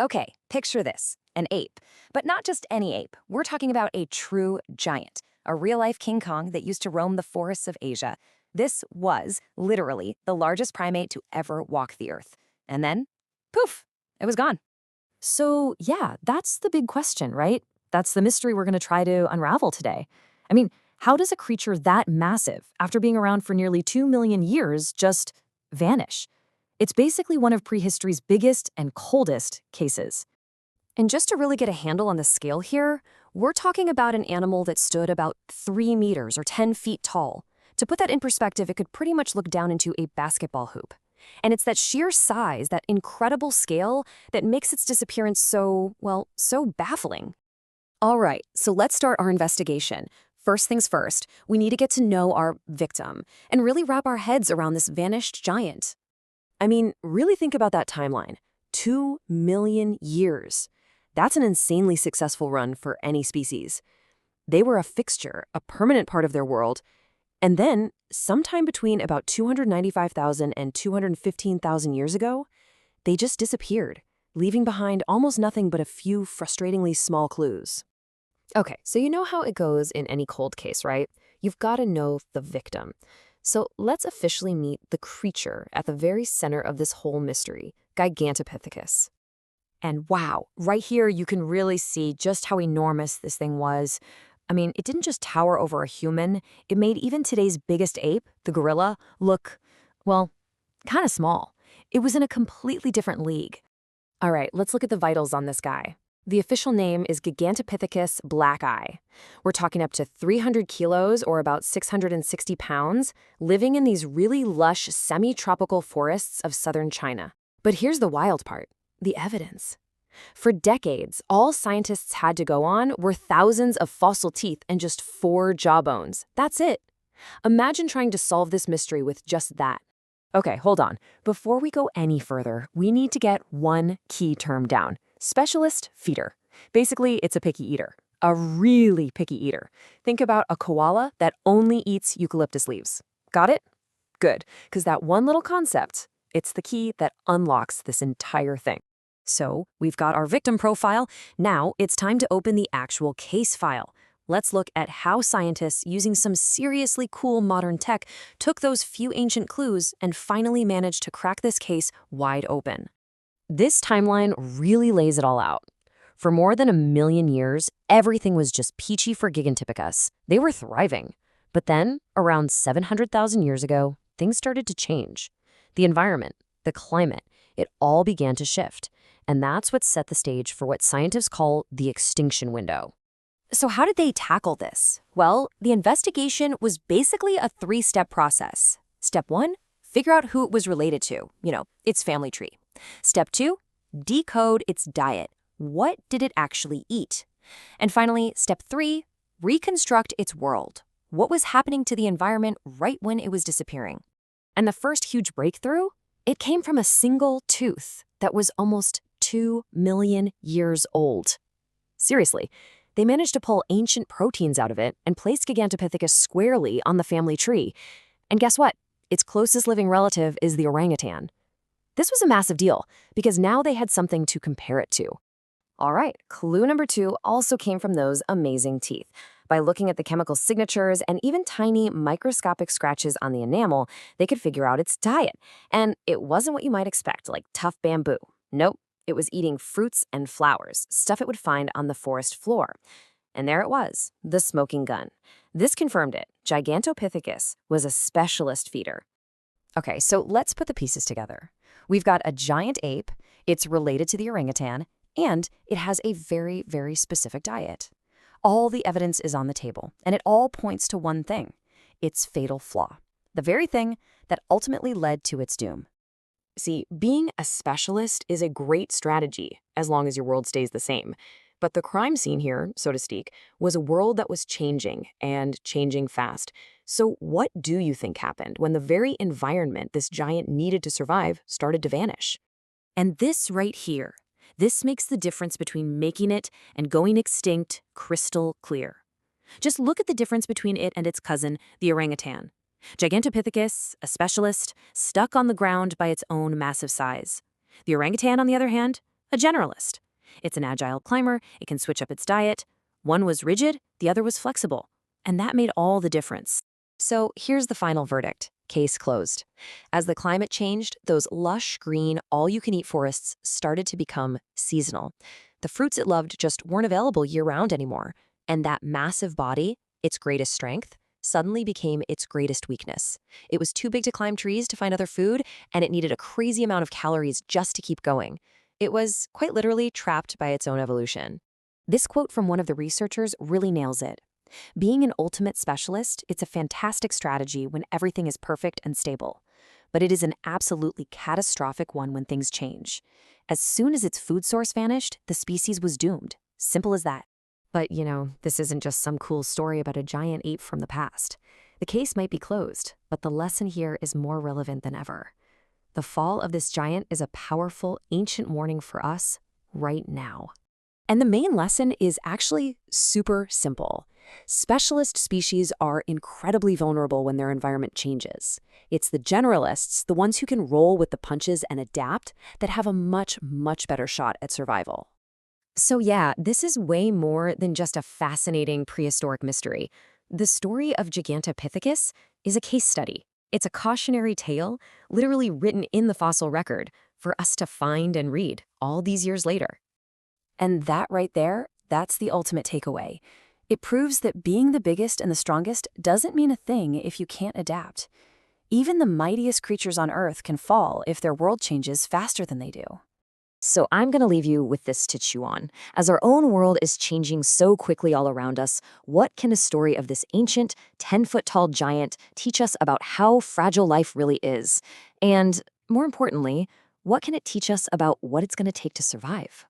Okay, picture this, an ape. But not just any ape. We're talking about a true giant, a real-life King Kong that used to roam the forests of Asia. This was, literally, the largest primate to ever walk the earth. And then, poof, it was gone. So, yeah, that's the big question, right? That's the mystery we're going to try to unravel today. I mean, how does a creature that massive, after being around for nearly 2 million years, just vanish? It's basically one of prehistory's biggest and coldest cases. And just to really get a handle on the scale here, we're talking about an animal that stood about 3 meters or 10 feet tall. To put that in perspective, it could pretty much look down into a basketball hoop. And it's that sheer size, that incredible scale, that makes its disappearance so, well, so baffling. All right, so let's start our investigation. First things first, we need to get to know our victim and really wrap our heads around this vanished giant. I mean, really think about that timeline. 2 million years. That's an insanely successful run for any species. They were a fixture, a permanent part of their world, and then, sometime between about 295,000 and 215,000 years ago, they just disappeared, leaving behind almost nothing but a few frustratingly small clues. Okay, so you know how it goes in any cold case, right? You've got to know the victim. So let's officially meet the creature at the very center of this whole mystery, Gigantopithecus. And wow, right here you can really see just how enormous this thing was. I mean, it didn't just tower over a human, it made even today's biggest ape, the gorilla, look, well, kind of small. It was in a completely different league. All right, let's look at the vitals on this guy. The official name is Gigantopithecus blacki. We're talking up to 300 kilos or about 660 pounds, living in these really lush semi-tropical forests of southern China. But here's the wild part, the evidence. For decades, all scientists had to go on were thousands of fossil teeth and just 4 jawbones. That's it. Imagine trying to solve this mystery with just that. Okay, hold on. Before we go any further, we need to get one key term down. Specialist feeder. Basically, it's a picky eater. A really picky eater. Think about a koala that only eats eucalyptus leaves. Got it? Good, because that one little concept, it's the key that unlocks this entire thing. So, we've got our victim profile. Now, it's time to open the actual case file. Let's look at how scientists, using some seriously cool modern tech, took those few ancient clues and finally managed to crack this case wide open. This timeline really lays it all out. For more than 1 million years, everything was just peachy for Gigantopithecus. They were thriving. But then, around 700,000 years ago, things started to change. The environment, the climate, it all began to shift. And that's what set the stage for what scientists call the extinction window. So how did they tackle this? Well, the investigation was basically a 3-step process. Step 1, figure out who it was related to, its family tree. Step 2, decode its diet. What did it actually eat? And finally, step 3, reconstruct its world. What was happening to the environment right when it was disappearing? And the first huge breakthrough? It came from a single tooth that was almost 2 million years old. Seriously, they managed to pull ancient proteins out of it and place Gigantopithecus squarely on the family tree. And guess what? Its closest living relative is the orangutan. This was a massive deal because now they had something to compare it to. All right, clue number 2 also came from those amazing teeth. By looking at the chemical signatures and even tiny microscopic scratches on the enamel, they could figure out its diet. And it wasn't what you might expect, like tough bamboo. Nope. It was eating fruits and flowers, stuff it would find on the forest floor. And there it was, the smoking gun. This confirmed it. Gigantopithecus was a specialist feeder. Okay, so let's put the pieces together. We've got a giant ape, it's related to the orangutan, and it has a very, very specific diet. All the evidence is on the table, and it all points to one thing, its fatal flaw, the very thing that ultimately led to its doom. See, being a specialist is a great strategy as long as your world stays the same. But the crime scene here, so to speak, was a world that was changing and changing fast. So what do you think happened when the very environment this giant needed to survive started to vanish? And this right here, this makes the difference between making it and going extinct crystal clear. Just look at the difference between it and its cousin, the orangutan. Gigantopithecus, a specialist, stuck on the ground by its own massive size. The orangutan, on the other hand, A generalist. It's an agile climber, it can switch up its diet. One was rigid, the other was flexible. And that made all the difference. So here's the final verdict. Case closed. As the climate changed, those lush, green, all-you-can-eat forests started to become seasonal. The fruits it loved just weren't available year-round anymore. And that massive body, its greatest strength, suddenly became its greatest weakness. It was too big to climb trees to find other food, and it needed a crazy amount of calories just to keep going. It was, quite literally, trapped by its own evolution. This quote from one of the researchers really nails it. Being an ultimate specialist, it's a fantastic strategy when everything is perfect and stable. But it is an absolutely catastrophic one when things change. As soon as its food source vanished, the species was doomed. Simple as that. But, this isn't just some cool story about a giant ape from the past. The case might be closed, but the lesson here is more relevant than ever. The fall of this giant is a powerful, ancient warning for us right now. And the main lesson is actually super simple. Specialist species are incredibly vulnerable when their environment changes. It's the generalists, the ones who can roll with the punches and adapt, that have a much, much better shot at survival. So yeah, this is way more than just a fascinating prehistoric mystery. The story of Gigantopithecus is a case study. It's a cautionary tale, literally written in the fossil record, for us to find and read all these years later. And that right there, that's the ultimate takeaway. It proves that being the biggest and the strongest doesn't mean a thing if you can't adapt. Even the mightiest creatures on Earth can fall if their world changes faster than they do. So I'm going to leave you with this to chew on. As our own world is changing so quickly all around us, what can a story of this ancient, 10-foot-tall giant teach us about how fragile life really is? And more importantly, what can it teach us about what it's going to take to survive?